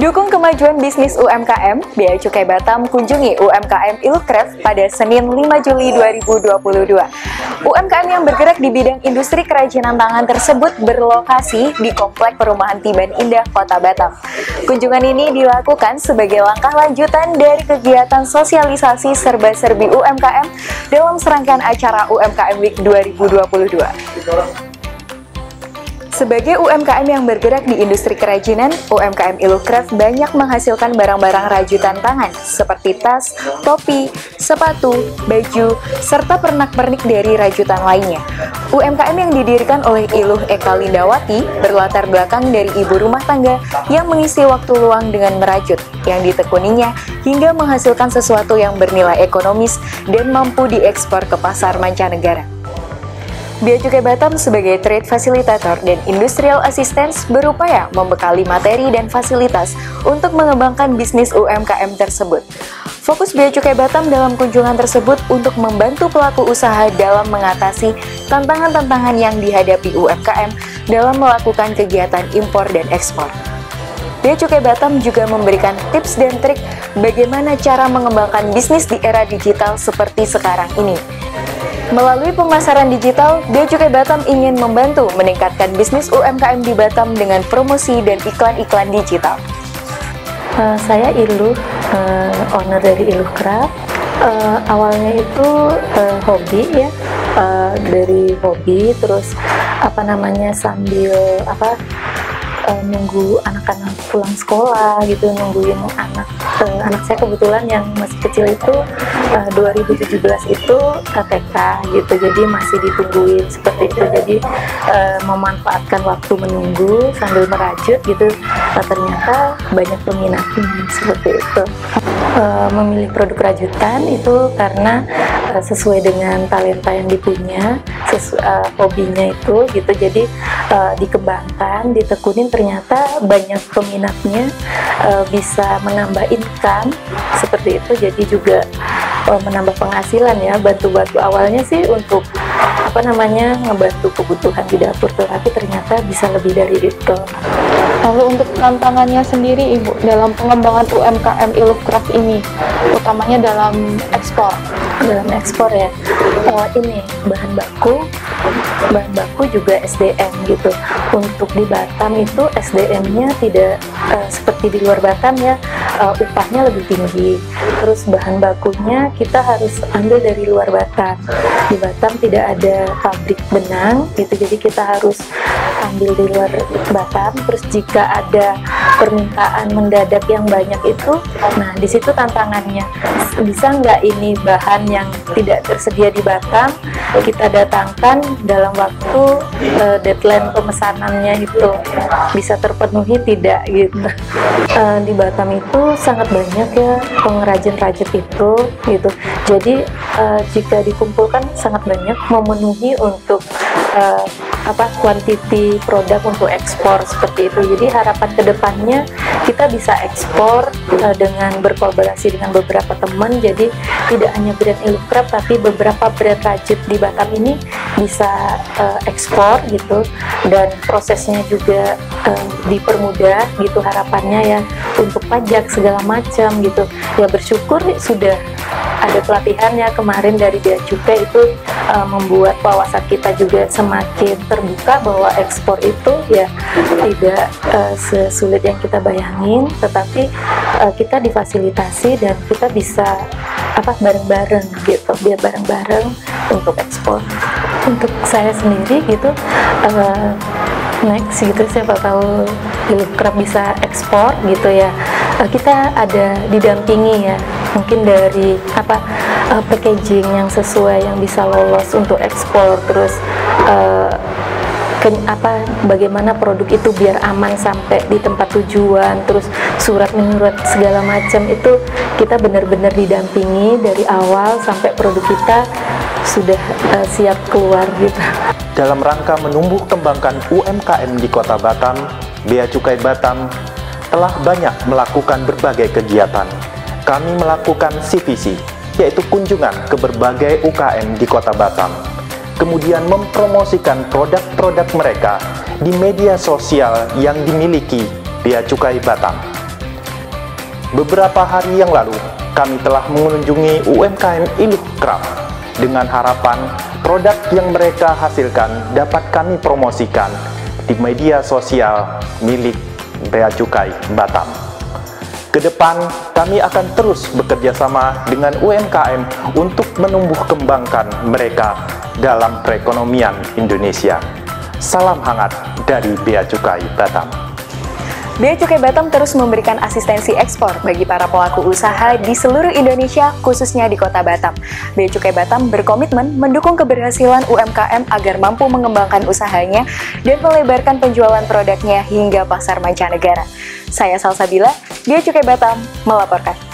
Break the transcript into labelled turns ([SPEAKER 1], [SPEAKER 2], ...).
[SPEAKER 1] Dukung kemajuan bisnis UMKM, Bea Cukai Batam kunjungi UMKM Ilukref pada Senin 5 Juli 2022. UMKM yang bergerak di bidang industri kerajinan tangan tersebut berlokasi di Komplek Perumahan Tiban Indah, Kota Batam. Kunjungan ini dilakukan sebagai langkah lanjutan dari kegiatan sosialisasi serba-serbi UMKM dalam serangkaian acara UMKM Week 2022. Sebagai UMKM yang bergerak di industri kerajinan, UMKM Ilukref banyak menghasilkan barang-barang rajutan tangan seperti tas, topi, sepatu, baju, serta pernak-pernik dari rajutan lainnya. UMKM yang didirikan oleh Iluh Eka Lindawati berlatar belakang dari ibu rumah tangga yang mengisi waktu luang dengan merajut, yang ditekuninya hingga menghasilkan sesuatu yang bernilai ekonomis dan mampu diekspor ke pasar mancanegara. Bea Cukai Batam sebagai Trade Facilitator dan Industrial Assistance berupaya membekali materi dan fasilitas untuk mengembangkan bisnis UMKM tersebut. Fokus Bea Cukai Batam dalam kunjungan tersebut untuk membantu pelaku usaha dalam mengatasi tantangan-tantangan yang dihadapi UMKM dalam melakukan kegiatan impor dan ekspor. Bea Cukai Batam juga memberikan tips dan trik bagaimana cara mengembangkan bisnis di era digital seperti sekarang ini. Melalui pemasaran digital, Bea Cukai Batam ingin membantu meningkatkan bisnis UMKM di Batam dengan promosi dan iklan-iklan digital.
[SPEAKER 2] Saya Iluh, owner dari Ilukref. Awalnya itu hobi ya, dari hobi terus sambil nunggu anak-anak pulang sekolah gitu, nungguin anak saya kebetulan yang masih kecil itu 2017 itu TK gitu, jadi masih ditungguin seperti itu, jadi memanfaatkan waktu menunggu sambil merajut gitu, ternyata banyak peminatnya seperti itu. Memilih produk rajutan itu karena sesuai dengan talenta yang dipunya, hobinya itu gitu, jadi dikembangkan, ditekunin, ternyata banyak peminatnya, bisa menambah income seperti itu, jadi juga menambah penghasilan ya, bantu-bantu awalnya sih untuk ngebantu kebutuhan di dapur, tapi ternyata bisa lebih dari itu.
[SPEAKER 3] Lalu untuk tantangannya sendiri Ibu dalam pengembangan UMKM Ilukref ini, utamanya dalam ekspor?
[SPEAKER 2] Dalam ekspor ya, ini bahan baku juga SDM gitu. Untuk di Batam itu SDM-nya tidak seperti di luar Batam ya, upahnya lebih tinggi. Terus bahan bakunya kita harus ambil dari luar Batam. Di Batam tidak ada pabrik benang gitu, jadi kita harus ambil di luar Batam. Terus jika ada permintaan mendadak yang banyak itu, nah di situ tantangannya, bisa nggak ini bahan yang tidak tersedia di Batam kita datangkan dalam waktu deadline pemesanannya itu bisa terpenuhi tidak gitu. Di Batam itu sangat banyak ya pengrajin rajut itu gitu, jadi jika dikumpulkan sangat banyak memenuhi untuk kuantiti produk untuk ekspor seperti itu. Jadi harapan kedepannya kita bisa ekspor dengan berkolaborasi dengan beberapa teman, jadi tidak hanya brand Ilukref tapi beberapa brand rajut di Batam ini bisa ekspor gitu, dan prosesnya juga dipermudah gitu harapannya ya, untuk pajak segala macam gitu ya. Bersyukur sudah ada pelatihannya kemarin dari Bea Cukai, itu membuat wawasan kita juga semakin terbuka bahwa ekspor itu ya tidak sesulit yang kita bayangin, tetapi kita difasilitasi dan kita bisa bareng-bareng gitu, biar bareng-bareng untuk ekspor. Untuk saya sendiri gitu, next gitu, siapa tahu Ilukref bisa ekspor gitu ya, kita ada didampingi ya, mungkin dari packaging yang sesuai yang bisa lolos untuk ekspor, terus bagaimana produk itu biar aman sampai di tempat tujuan, terus surat menyurat segala macam itu kita benar-benar didampingi dari awal sampai produk kita sudah siap keluar gitu.
[SPEAKER 4] Dalam rangka menumbuh kembangkan UMKM di Kota Batam, Bea Cukai Batam telah banyak melakukan berbagai kegiatan. Kami melakukan CVC, yaitu kunjungan ke berbagai UKM di Kota Batam, kemudian mempromosikan produk-produk mereka di media sosial yang dimiliki Bea Cukai Batam. Beberapa hari yang lalu, kami telah mengunjungi UMKM Ilukraf dengan harapan produk yang mereka hasilkan dapat kami promosikan di media sosial milik Bea Cukai Batam. Kedepan, kami akan terus bekerja sama dengan UMKM untuk menumbuh kembangkan mereka dalam perekonomian Indonesia. Salam hangat dari Bea Cukai Batam.
[SPEAKER 1] Bea Cukai Batam terus memberikan asistensi ekspor bagi para pelaku usaha di seluruh Indonesia, khususnya di Kota Batam. Bea Cukai Batam berkomitmen mendukung keberhasilan UMKM agar mampu mengembangkan usahanya dan melebarkan penjualan produknya hingga pasar mancanegara. Saya Salsabila, Bea Cukai Batam melaporkan.